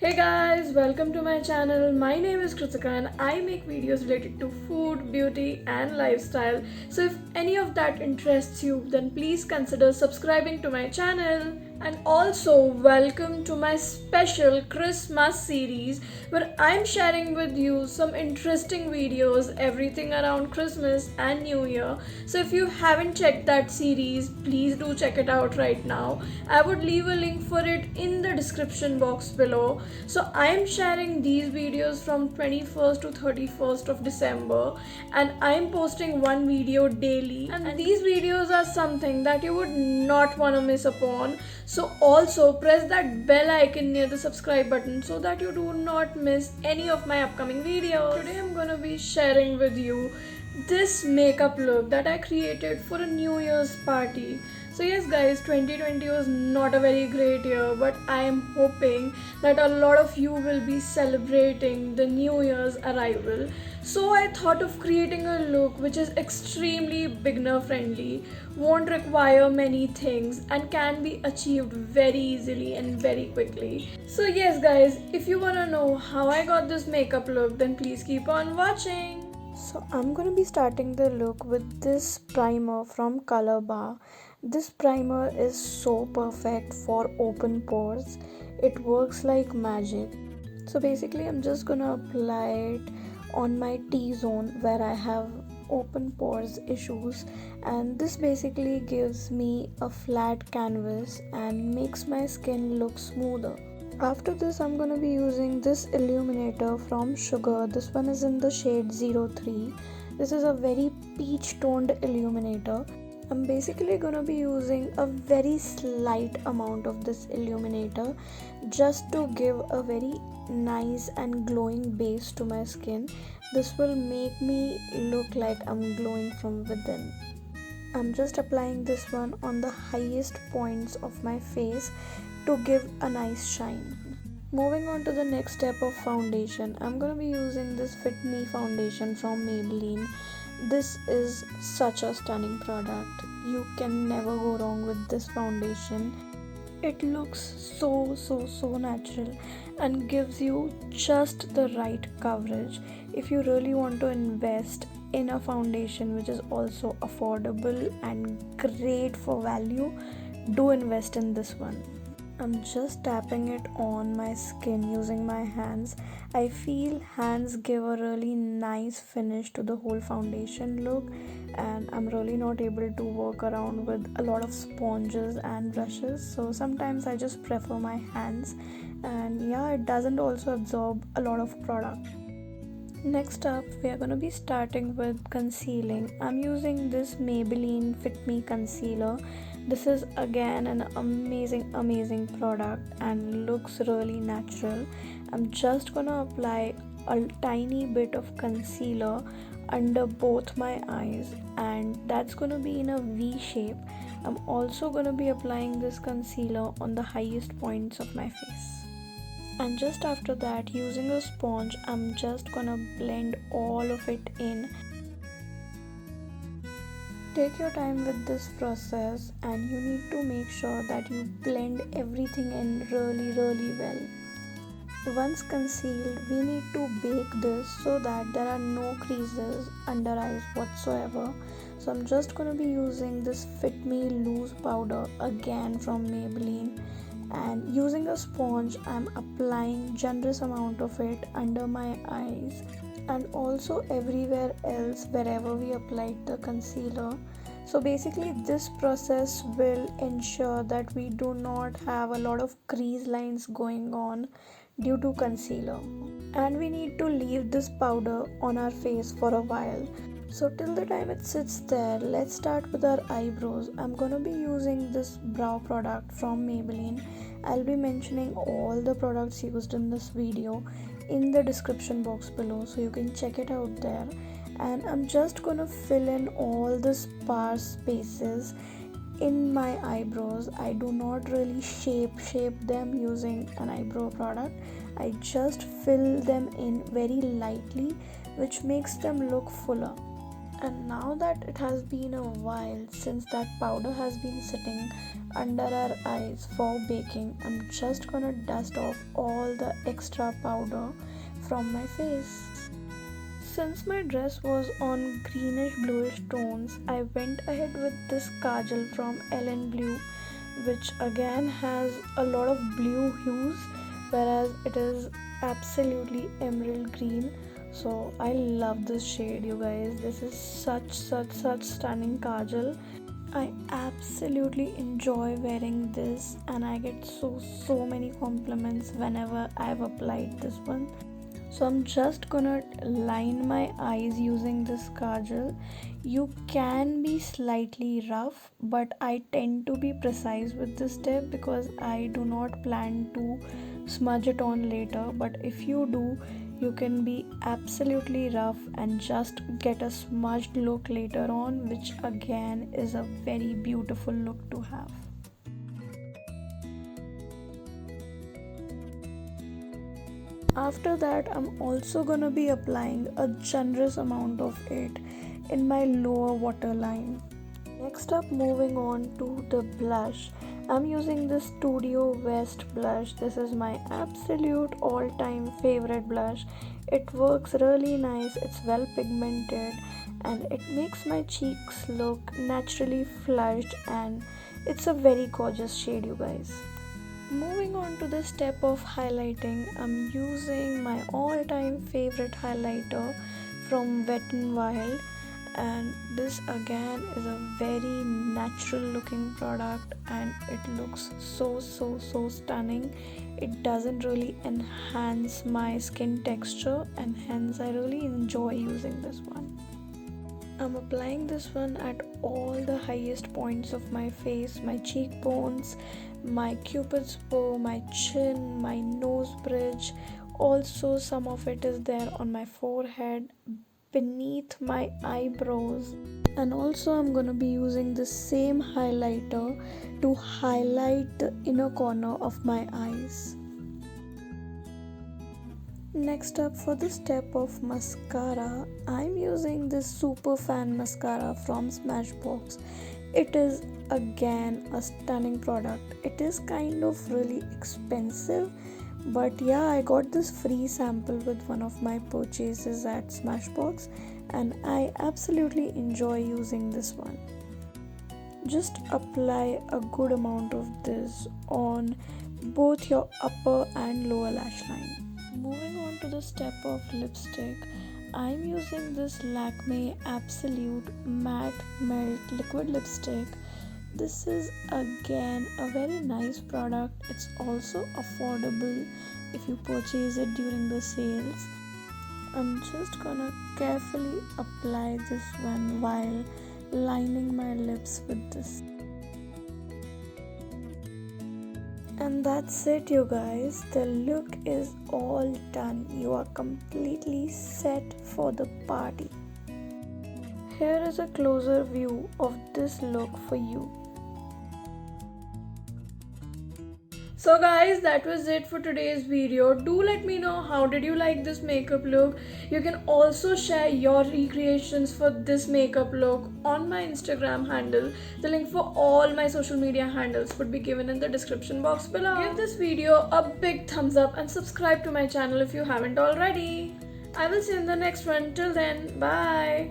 Hey guys, welcome to my channel. My name is Kritika and I make videos related to food, beauty and lifestyle. So if any of that interests you, then please consider subscribing to my channel. And also welcome to my special Christmas series where I'm sharing with you some interesting videos, everything around Christmas and New Year. So if you haven't checked that series, please do check it out right now. I would leave a link for it in the description box below. So I am sharing these videos from 21st to 31st of December and I am posting one video daily, and these videos are something that you would not want to miss upon. So also press that bell icon near the subscribe button so that you do not miss any of my upcoming videos. Today I'm gonna be sharing with you this makeup look that I created for a New Year's party. So yes guys, 2020 was not a very great year, but I am hoping that a lot of you will be celebrating the New Year's arrival. So I thought of creating a look which is extremely beginner friendly, won't require many things and can be achieved very easily and very quickly. So yes guys, if you wanna know how I got this makeup look, then please keep on watching. So I'm going to be starting the look with this primer from Color Bar. This primer is so perfect for open pores. It works like magic. So basically I'm just going to apply it on my T-zone where I have open pores issues, and this basically gives me a flat canvas and makes my skin look smoother. After this I'm going to be using this illuminator from Sugar. This one is in the shade 03. This is a very peach toned illuminator. I'm basically going to be using a very slight amount of this illuminator just to give a very nice and glowing base to my skin. This will make me look like I'm glowing from within. I'm just applying this one on the highest points of my face to give a nice shine. Moving on to the next step of foundation, I'm going to be using this Fit Me foundation from Maybelline. This is such a stunning product. You can never go wrong with this foundation. It looks so natural and gives you just the right coverage. If you really want to invest in a foundation which is also affordable and great for value, do invest in this one. I'm just tapping it on my skin using my hands. I feel hands give a really nice finish to the whole foundation look, and I'm really not able to work around with a lot of sponges and brushes, so sometimes I just prefer my hands, and yeah, it doesn't also absorb a lot of product. Next up, we are going to be starting with concealing. I'm using this Maybelline Fit Me concealer. This is again an amazing product and looks really natural. I'm just going to apply a tiny bit of concealer under both my eyes, and that's going to be in a V shape. I'm also going to be applying this concealer on the highest points of my face. And just after that, using a sponge, I'm just gonna blend all of it in. Take your time with this process and you need to make sure that you blend everything in really well. Once concealed, we need to bake this so that there are no creases under eyes whatsoever. So I'm just gonna be using this Fit Me loose powder again from Maybelline, and using a sponge I'm applying generous amount of it under my eyes and also everywhere else wherever we applied the concealer. So basically this process will ensure that we do not have a lot of crease lines going on due to concealer, and we need to leave this powder on our face for a while. So till the time it sits there, let's start with our eyebrows. I'm gonna be using this brow product from Maybelline. I'll be mentioning all the products used in this video in the description box below, so you can check it out there. And I'm just gonna fill in all the sparse spaces in my eyebrows. I do not really shape them using an eyebrow product. I just fill them in very lightly, which makes them look fuller. And now that it has been a while since that powder has been sitting under our eyes for baking, I'm just gonna dust off all the extra powder from my face. Since my dress was on greenish bluish tones, I went ahead with this kajal from Ellen Blue, which again has a lot of blue hues, whereas it is absolutely emerald green. So I love this shade, you guys. This is such stunning kajal. I absolutely enjoy wearing this, and I get so many compliments whenever I've applied this one. So I'm just gonna line my eyes using this kajal. You can be slightly rough, but I tend to be precise with this step because I do not plan to smudge it on later. But if you do, you can be absolutely rough and just get a smudged look later on, which again is a very beautiful look to have. After that, I'm also gonna be applying a generous amount of it in my lower waterline. Next up, moving on to the blush. I'm using this Studio West blush. This is my absolute all-time favorite blush. It works really nice, it's well pigmented, and it makes my cheeks look naturally flushed, and it's a very gorgeous shade, you guys. Moving on to the step of highlighting, I'm using my all-time favorite highlighter from Wet n Wild, and this again is a very natural looking product, and it looks so stunning. It doesn't really enhance my skin texture, and hence I really enjoy using this one. I'm applying this one at all the highest points of my face, my cheekbones, my cupid's bow, my chin, my nose bridge. Also, some of it is there on my forehead, beneath my eyebrows. And also, I'm gonna be using the same highlighter to highlight the inner corner of my eyes. Next up, for the step of mascara, I'm using this Super Fan mascara from Smashbox. It is again a stunning product. It is kind of really expensive, but yeah, I got this free sample with one of my purchases at Smashbox, and I absolutely enjoy using this one. Just apply a good amount of this on both your upper and lower lash line. Moving on to the step of lipstick, I'm using this Lakme Absolute Matte Melt Liquid Lipstick. This is again a very nice product. It's also affordable if you purchase it during the sales. I'm just gonna carefully apply this one while lining my lips with this. And that's it, you guys. The look is all done. You are completely set for the party. Here is a closer view of this look for you. So guys, that was it for today's video. Do let me know how did you like this makeup look. You can also share your recreations for this makeup look on my Instagram handle. The link for all my social media handles would be given in the description box below. Give this video a big thumbs up and subscribe to my channel if you haven't already. I will see you in the next one. Till then, bye.